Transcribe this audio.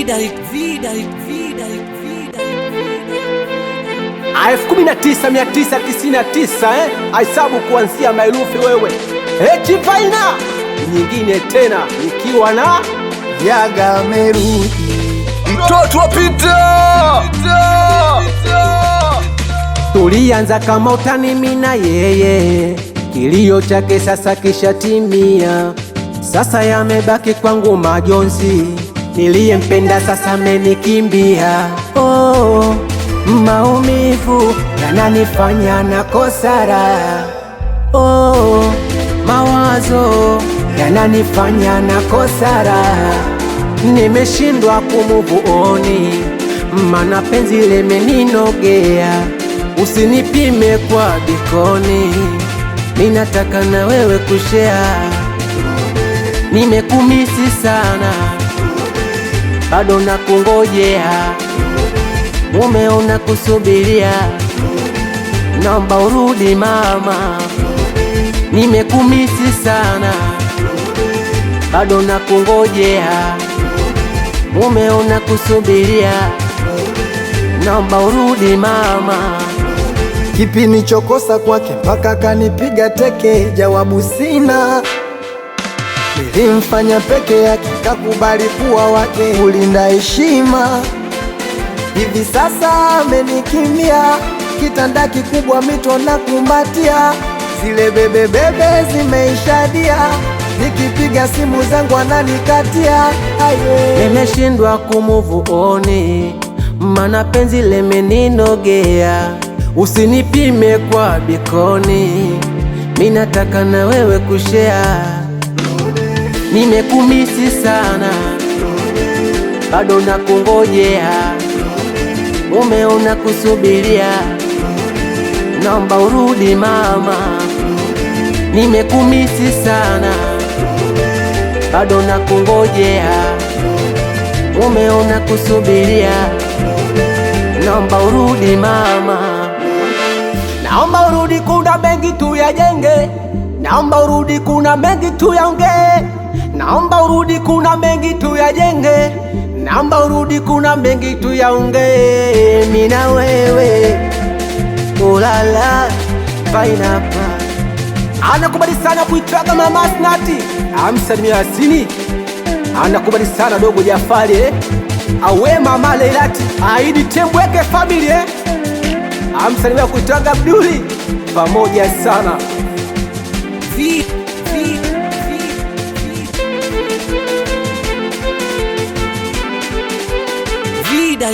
1999 aisabu kuanzia mairufi wewe Chivaina nyingine tena nikiwa na Yaga amerudi mtoto wa Peter. Tulianza kama utani mina yeye, kilio chake sasa kishatimia, sasa yamebaki kwangu majonzi, niliyempenda sasa amenikimbia. Oh, maumivu yananifanya nakosa raha. Oh, mawazo yananifanya nakosa raha, nimeshindwa kumove on, mana penzi limeninogea. Usinipime kwa bikoni, ninataka na wewe kushare. Nimekumisi sana, bado nakungojea, mume unakusubiria, naomba urudi mama. Nimekumisi sana, bado nakungojea, mume unakusubiria, naomba urudi mama. Kipi nichokosa kwake mpaka kanipiga teke? Jawabu sina. Nilimfanya peke yake kakubali kuwa wake, kulinda heshima. Hivi sasa amenikimbia, kitanda kikubwa mito na kumbatia, zile bebe zimeishadia, nikipiga simu zangu ananikatia. Nimeshindwa kumove on, mana penzi limeninogea. Usinipime kwa bikoni, minataka na wewe kushare. Nimekumisi sana, bado nakungojea, mume unakusubiria, naomba urudi mama. Nimekumisi sana, bado nakungojea, mume unakusubiria, naomba urudi mama. Naomba urudi, kuna mengi tuyajenge, naomba urudi, kuna mengi tuyaongee. Naomba urudi, kuna mengi tuyajenge, naomba urudi, kuna mengi tuyaongee. Mimi na wewe ulala painapa. Anakubali sana kuitwaga mama Snati, amsalimia Yasini. Anakubali sana dogo Jafari awe mama Leilati, Aidi Tembweke family amsalimia kuitwaga Abduli, pamoja sana. Vida